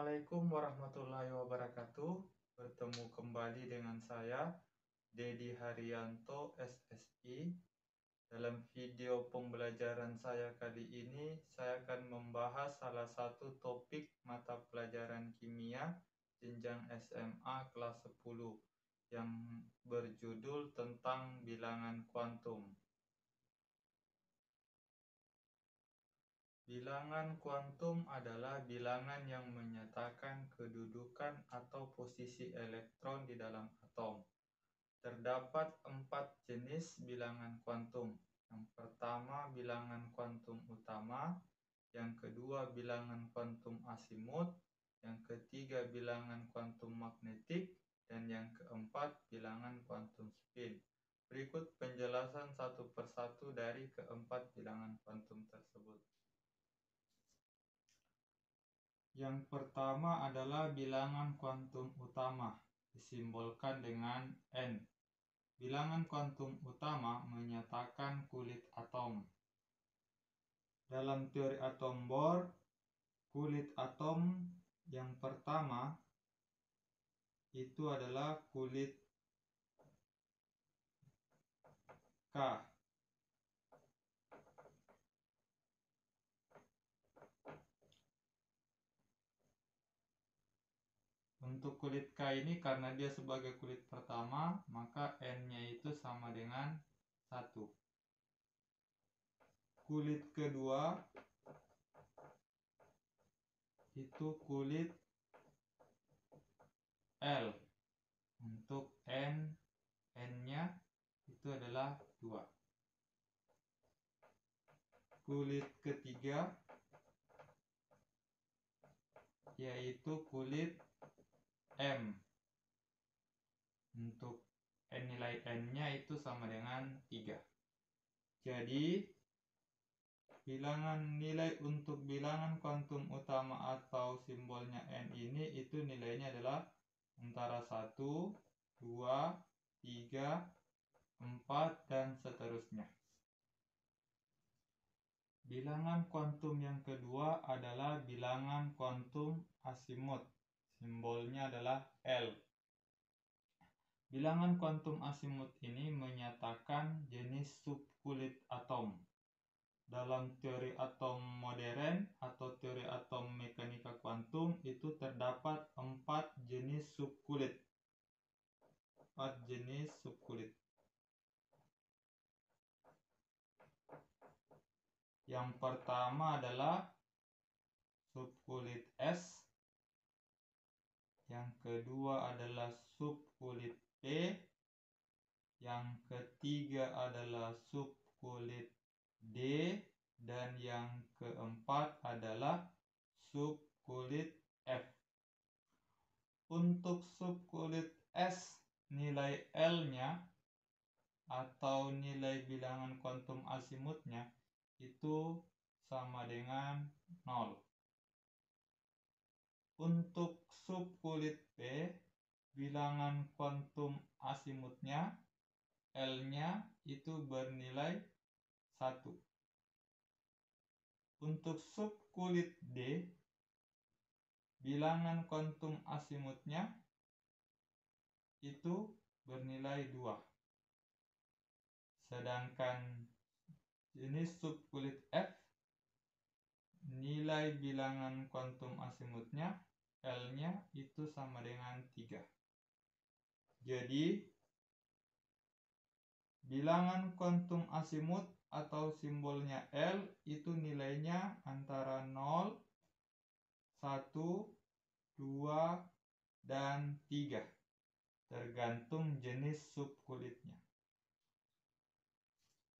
Assalamualaikum warahmatullahi wabarakatuh. Bertemu kembali dengan saya, Dedi Haryanto, SSI. Dalam video pembelajaran saya kali ini, saya akan membahas salah satu topik mata pelajaran kimia jenjang SMA kelas 10 yang berjudul tentang bilangan kuantum. Bilangan kuantum adalah bilangan yang menyatakan kedudukan atau posisi elektron di dalam atom. Terdapat 4 jenis bilangan kuantum. Yang pertama, bilangan kuantum utama. Yang kedua, bilangan kuantum asimut. Yang ketiga, bilangan kuantum magnetik. Dan yang keempat, bilangan kuantum spin. Berikut penjelasan satu persatu dari keempat bilangan kuantum tersebut. Yang pertama adalah bilangan kuantum utama, disimbolkan dengan N. Bilangan kuantum utama menyatakan kulit atom. Dalam teori atom Bohr, kulit atom yang pertama itu adalah kulit K. Untuk kulit K ini karena dia sebagai kulit pertama, maka N-nya itu sama dengan 1. Kulit kedua itu kulit L. Untuk N-nya itu adalah 2. Kulit ketiga yaitu kulit M. Untuk nilai N-nya itu sama dengan 3. Jadi nilai untuk bilangan kuantum utama atau simbolnya N ini itu nilainya adalah antara 1, 2, 3, 4, dan seterusnya. Bilangan kuantum yang kedua adalah bilangan kuantum asimut. Simbolnya adalah L. Bilangan kuantum asimut ini menyatakan jenis subkulit atom. Dalam teori atom modern atau teori atom mekanika kuantum itu terdapat 4 jenis subkulit. 4 jenis subkulit. Yang pertama adalah subkulit S. Yang kedua adalah subkulit P. Yang ketiga adalah subkulit D. Dan yang keempat adalah subkulit F. Untuk subkulit S, nilai L-nya atau nilai bilangan kuantum asimutnya itu sama dengan 0. Untuk subkulit P, bilangan kuantum asimutnya L-nya itu bernilai 1. Untuk subkulit D, bilangan kuantum asimutnya itu bernilai 2. Sedangkan jenis subkulit F, nilai bilangan kuantum asimutnya L-nya itu sama dengan 3. Jadi bilangan kuantum asimut atau simbolnya L itu nilainya antara 0, 1, 2, dan 3. Tergantung jenis subkulitnya.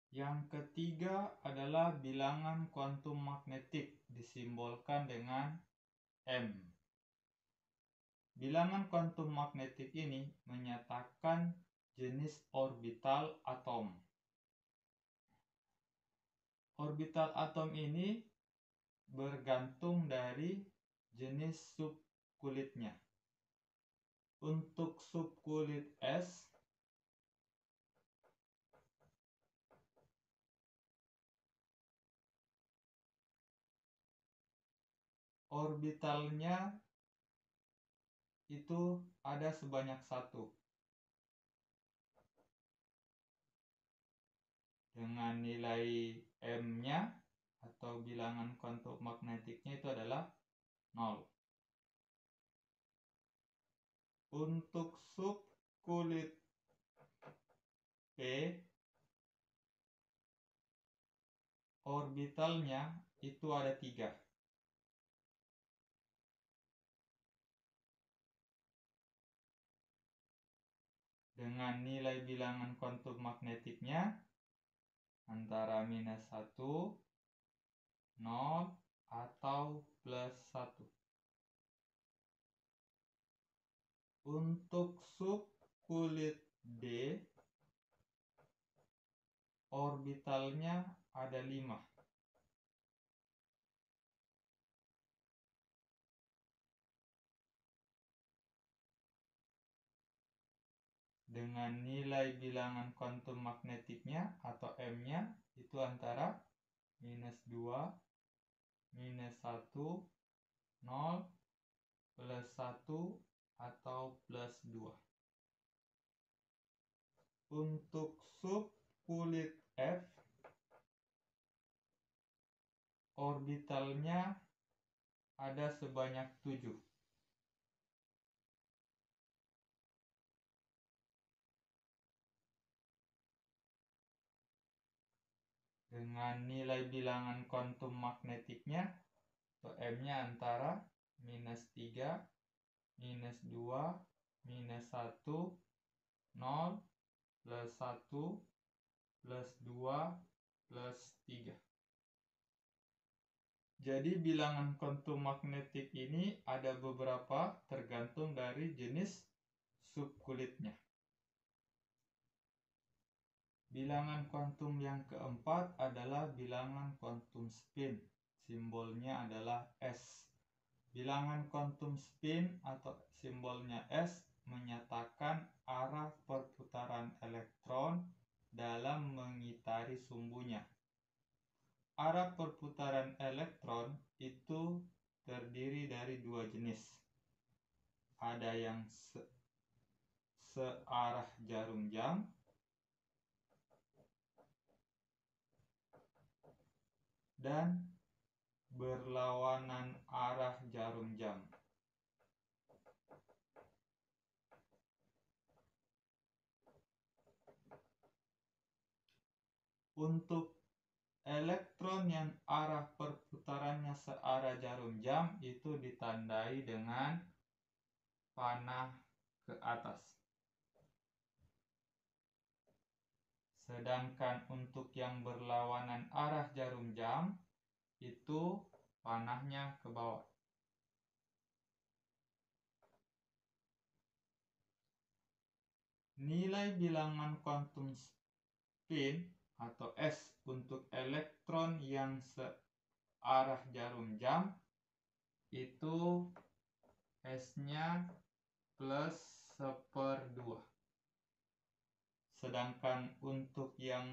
Yang ketiga adalah bilangan kuantum magnetik, disimbolkan dengan M. Bilangan kuantum magnetik ini menyatakan jenis orbital atom. Orbital atom ini bergantung dari jenis subkulitnya. Untuk subkulit S, orbitalnya itu ada sebanyak 1. Dengan nilai M-nya atau bilangan kuantum magnetiknya itu adalah 0. Untuk subkulit P, orbitalnya itu ada 3. Dengan nilai bilangan kuantum magnetiknya antara -1, 0, atau +1. Untuk subkulit D, orbitalnya ada 5. Dengan nilai bilangan kuantum magnetiknya atau M-nya itu antara -2, -1, 0, +1, atau +2. Untuk subkulit F, orbitalnya ada sebanyak 7. Dengan nilai bilangan kuantum magnetiknya atau M-nya antara -3, -2, -1, 0, +1, +2, +3. Jadi bilangan kuantum magnetik ini ada beberapa tergantung dari jenis subkulitnya. Bilangan kuantum yang keempat adalah bilangan kuantum spin. Simbolnya adalah S. Bilangan kuantum spin atau simbolnya S menyatakan arah perputaran elektron dalam mengitari sumbunya. Arah perputaran elektron itu terdiri dari 2 jenis. Ada yang searah jarum jam dan berlawanan arah jarum jam. Untuk elektron yang arah perputarannya searah jarum jam itu ditandai dengan panah ke atas. Sedangkan untuk yang berlawanan arah jarum jam itu panahnya ke bawah. Nilai bilangan kuantum spin atau S untuk elektron yang searah jarum jam itu S-nya +1/2. Sedangkan untuk yang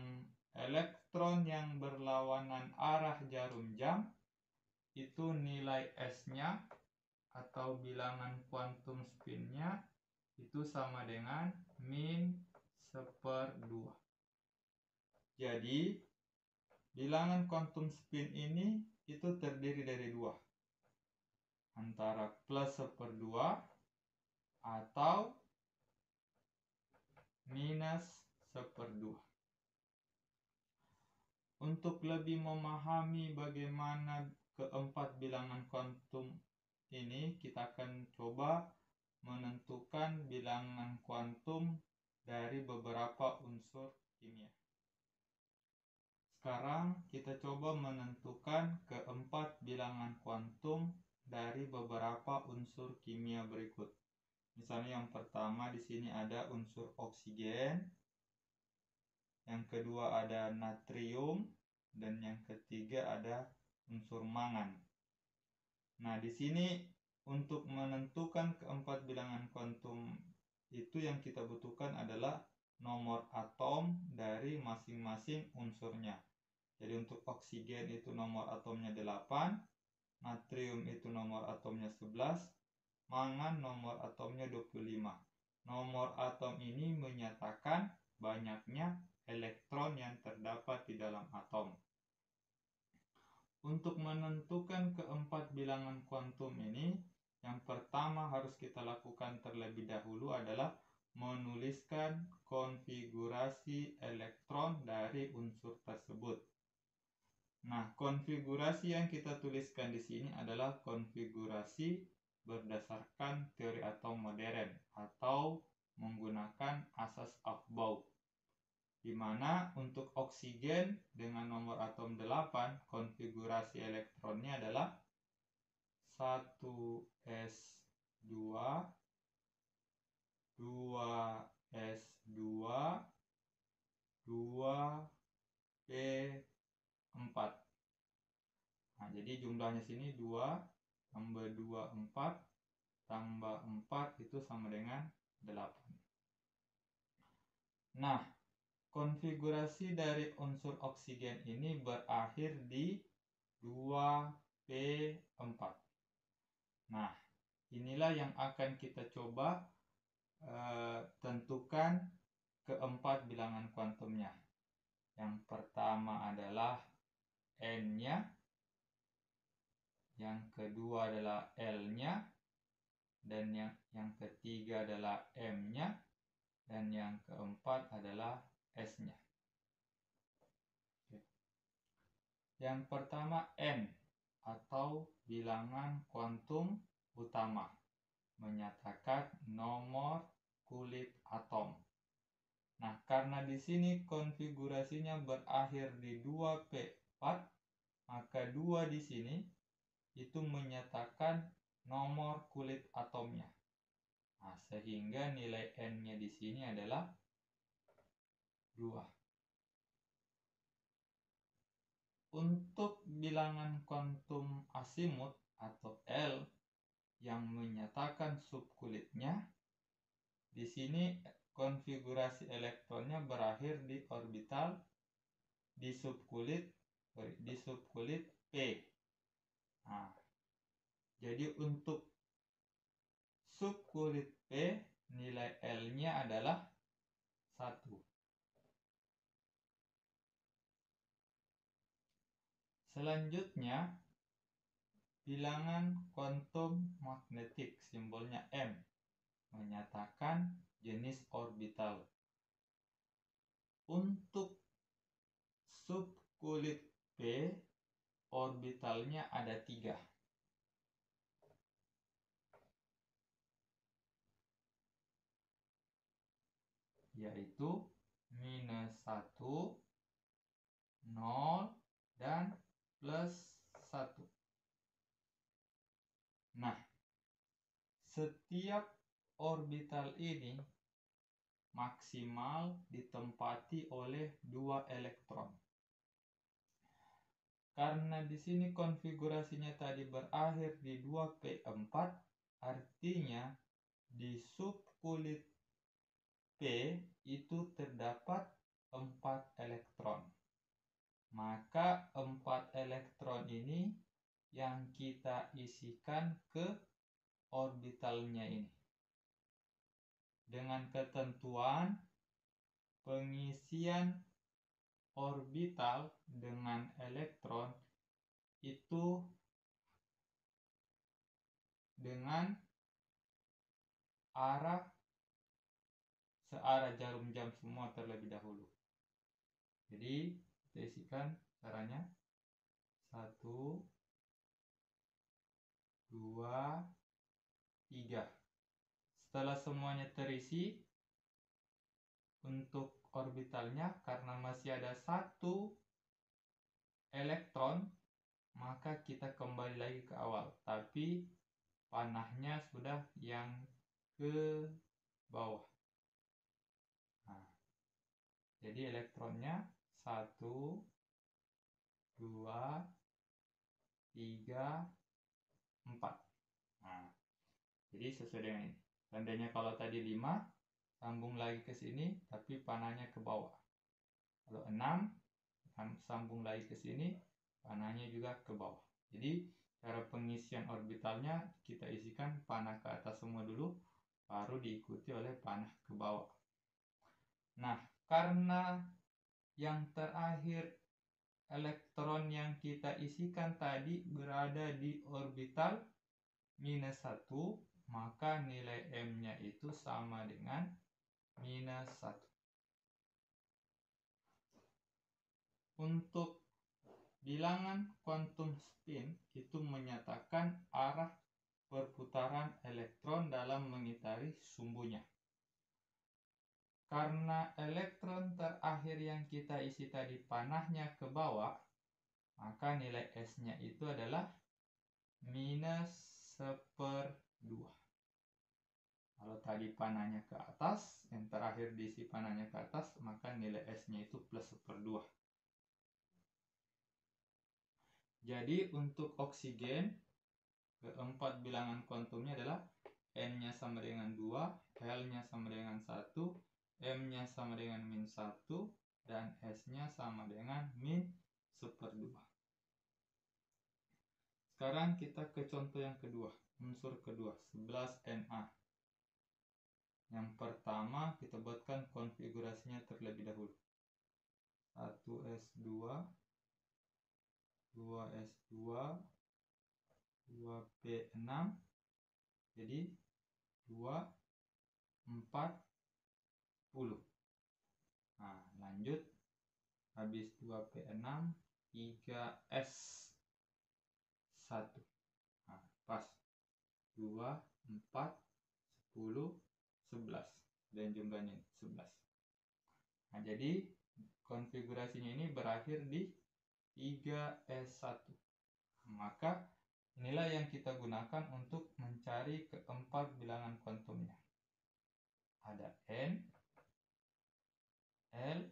elektron yang berlawanan arah jarum jam itu nilai S-nya atau bilangan kuantum spin-nya itu sama dengan -1/2. Jadi bilangan kuantum spin ini itu terdiri dari 2. Antara +1/2 atau -1/2. Untuk lebih memahami bagaimana keempat bilangan kuantum ini, kita akan coba menentukan bilangan kuantum dari beberapa unsur kimia. Sekarang kita coba menentukan keempat bilangan kuantum dari beberapa unsur kimia berikut. Misalnya yang pertama di sini ada unsur oksigen, yang kedua ada natrium, dan yang ketiga ada unsur mangan. Nah, di sini untuk menentukan keempat bilangan kuantum itu yang kita butuhkan adalah nomor atom dari masing-masing unsurnya. Jadi untuk oksigen itu nomor atomnya 8, natrium itu nomor atomnya 11, mangan nomor atomnya 25. Nomor atom ini menyatakan banyaknya elektron yang terdapat di dalam atom. Untuk menentukan keempat bilangan kuantum ini, yang pertama harus kita lakukan terlebih dahulu adalah menuliskan konfigurasi elektron dari unsur tersebut. Nah, konfigurasi yang kita tuliskan di sini adalah konfigurasi berdasarkan teori atom modern atau menggunakan asas Aufbau, di mana untuk oksigen dengan nomor atom 8, konfigurasi elektronnya adalah 1s2, 2s2, 2p4. Nah, jadi jumlahnya sini 2 tambah 2, 4, tambah 4 itu sama dengan 8. Nah, konfigurasi dari unsur oksigen ini berakhir di 2p4. Nah, inilah yang akan kita coba tentukan keempat bilangan kuantumnya. Yang pertama adalah N-nya, yang kedua adalah L-nya, dan yang ketiga adalah M-nya, dan yang keempat adalah S-nya. Yang pertama N atau bilangan kuantum utama, menyatakan nomor kulit atom. Nah, karena di sini konfigurasinya berakhir di 2p4, maka 2 di sini itu menyatakan nomor kulit atomnya. Nah, sehingga nilai N-nya di sini adalah 2. Untuk bilangan kuantum asimut atau L yang menyatakan subkulitnya, di sini konfigurasi elektronnya berakhir di orbital di subkulit P. Nah, jadi untuk subkulit P, nilai L-nya adalah 1. Selanjutnya, bilangan kuantum magnetik, simbolnya M, menyatakan jenis orbital. Untuk subkulit P, orbitalnya ada 3. Yaitu -1, 0, dan +1. Nah, setiap orbital ini maksimal ditempati oleh 2 elektron. Karena di sini konfigurasinya tadi berakhir di 2p4, artinya di subkulit P itu terdapat 4 elektron. Maka 4 elektron ini yang kita isikan ke orbitalnya ini. Dengan ketentuan pengisian orbital dengan elektron itu dengan arah searah jarum jam semua terlebih dahulu. Jadi kita isikan caranya 1, 2, 3. Setelah semuanya terisi, untuk orbitalnya karena masih ada 1 elektron, maka kita kembali lagi ke awal, tapi panahnya sudah yang ke bawah. Nah, jadi elektronnya 1, 2, 3, 4. Nah, jadi sesuai dengan ini. Seandainya kalau tadi 5, sambung lagi ke sini, tapi panahnya ke bawah. Kalau 6, sambung lagi ke sini, panahnya juga ke bawah. Jadi Cara pengisian orbitalnya kita isikan panah ke atas semua dulu, baru diikuti oleh panah ke bawah. Nah, karena yang terakhir elektron yang kita isikan tadi berada di orbital -1, maka nilai M-nya itu sama dengan -1. Untuk bilangan quantum spin itu menyatakan arah perputaran elektron dalam mengitari sumbunya. Karena elektron terakhir yang kita isi tadi panahnya ke bawah, maka nilai S-nya itu adalah -1/2. Kalau tadi panahnya ke atas, yang terakhir diisi panahnya ke atas, maka nilai S-nya itu +1/2. Jadi untuk oksigen, keempat bilangan kuantumnya adalah N-nya sama dengan 2, L-nya sama dengan 1, M-nya sama dengan -1, dan S-nya sama dengan -1/2. Sekarang kita ke contoh yang kedua, unsur kedua, 11Na. Yang pertama kita buatkan konfigurasinya terlebih dahulu. 1s2, 2s2, 2p6, jadi 2, 40. Nah, lanjut, habis 2p6, 3s1. Nah, pas 2, 4, 10, 11, dan jumlahnya 11. Nah, jadi konfigurasinya ini berakhir di 3s1. Maka inilah yang kita gunakan untuk mencari keempat bilangan kuantumnya. Ada N, L,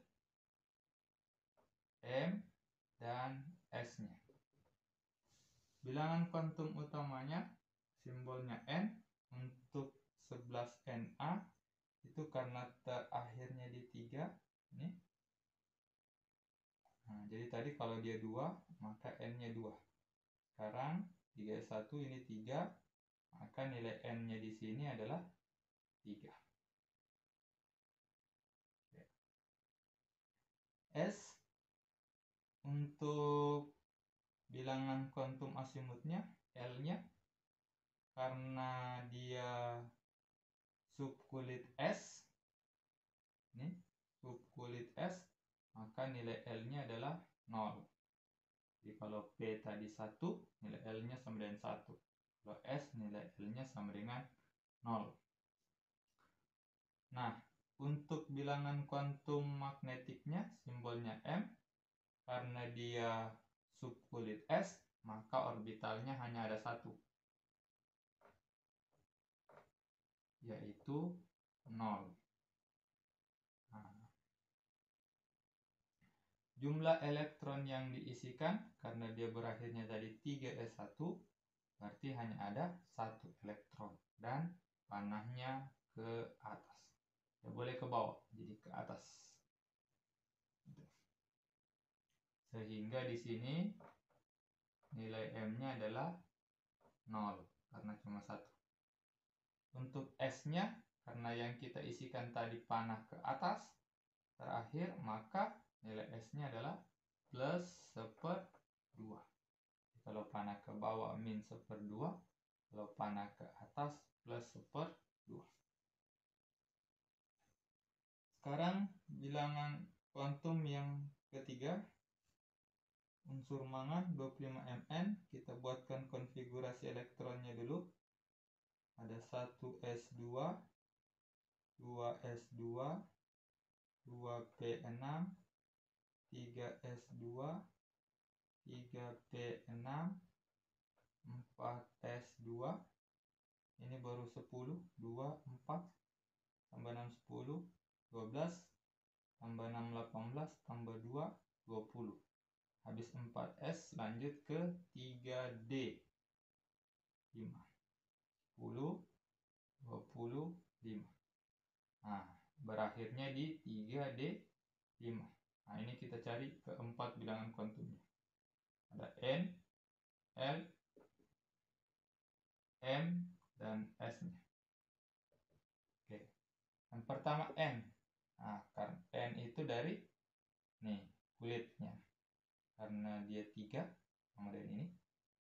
M, dan S-nya. Bilangan kuantum utamanya simbolnya N. Untuk 11Na itu karena terakhirnya di 3 ini. Nah, jadi tadi kalau dia 2, maka N-nya 2. Sekarang 3S1 ini 3, maka nilai N-nya di sini adalah 3. S untuk bilangan kuantum asimutnya, L-nya karena dia subkulit S, ini subkulit S, maka nilai L-nya adalah 0. Jadi kalau P tadi 1, nilai L-nya sama dengan 1. Kalau S, nilai L-nya sama dengan 0. Nah, untuk bilangan kuantum magnetiknya, simbolnya M, karena dia subkulit S, maka orbitalnya hanya ada 1, yaitu 0. Nah, jumlah elektron yang diisikan, karena dia berakhirnya dari 3s1, berarti hanya ada 1 elektron, dan panahnya ke atas. Ya, boleh ke bawah, jadi ke atas. Sehingga di sini nilai M-nya adalah 0, karena cuma 1. Untuk S-nya, karena yang kita isikan tadi panah ke atas, terakhir, maka nilai S-nya adalah +1/2. Kalau panah ke bawah -1/2, kalau panah ke atas +1/2. Sekarang bilangan kuantum yang ketiga, unsur mangan 25Mn. Kita buatkan konfigurasi elektronnya dulu. Ada 1s2, 2s2, 2p6, 3s2, 3p6, 4s2. Ini baru 10, 2, 4, tambah 6, 10, 12, tambah 6, 18, tambah 2, 20. Habis 4S, lanjut ke 3D. 5, 10, 25. Nah, berakhirnya di 3D5. Nah, ini kita cari keempat bilangan kuantumnya. Ada N, L, M dan S-nya. Oke. Yang pertama N. Nah, karena N itu dari nih kulitnya. Karena dia 3 sama dengan ini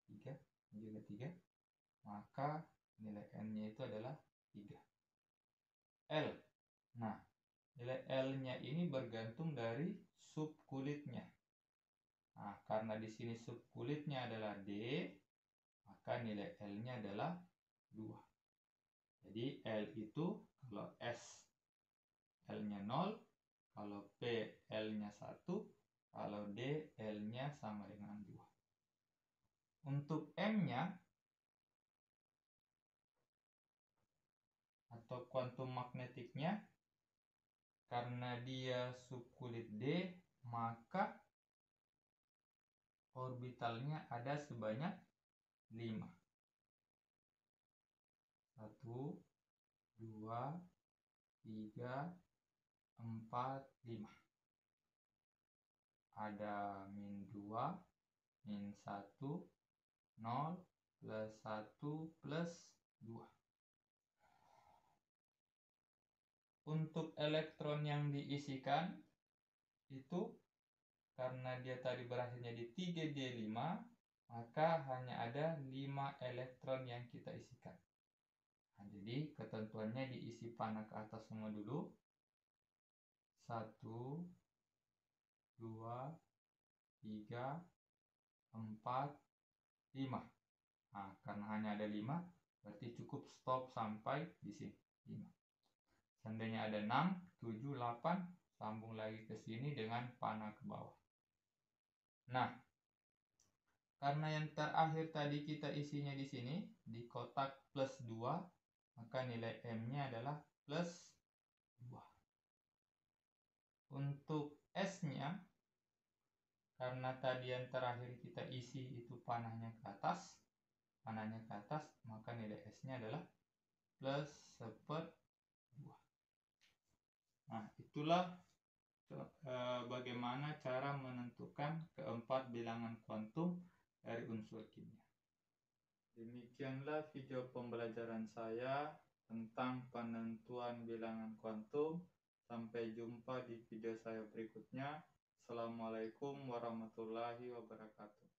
3, ini juga 3, maka nilai N-nya itu adalah 3. L. Nah, nilai L-nya ini bergantung dari sub kulitnya. Nah, karena di sini sub kulitnya adalah D, maka nilai L-nya adalah 2. Jadi L itu kalau S L-nya 0, kalau P L-nya 1, kalau D L-nya sama dengan 2. Untuk M-nya atau kuantum magnetiknya, karena dia subkulit D, maka orbitalnya ada sebanyak 5. 1, 2, 3, 4, 5. Ada min 2, min 1, 0, plus 1, plus 2. Untuk elektron yang diisikan itu karena dia tadi berhasilnya di 3D5, maka hanya ada 5 elektron yang kita isikan. Nah, jadi ketentuannya diisi panah ke atas semua dulu. 1, 2, 3, 4, 5. Nah, karena hanya ada 5, berarti cukup stop sampai di sini. 5. Seandainya ada 6, 7, 8, sambung lagi ke sini dengan panah ke bawah. Nah, karena yang terakhir tadi kita isinya di sini, di kotak plus 2, maka nilai M-nya adalah plus 2. Untuk S-nya, karena tadi yang terakhir kita isi itu panahnya ke atas, maka nilai S-nya adalah plus 1/2. Nah, itulah bagaimana cara menentukan keempat bilangan kuantum dari unsur kimia. Demikianlah video pembelajaran saya tentang penentuan bilangan kuantum. Sampai jumpa di video saya berikutnya. Assalamualaikum warahmatullahi wabarakatuh.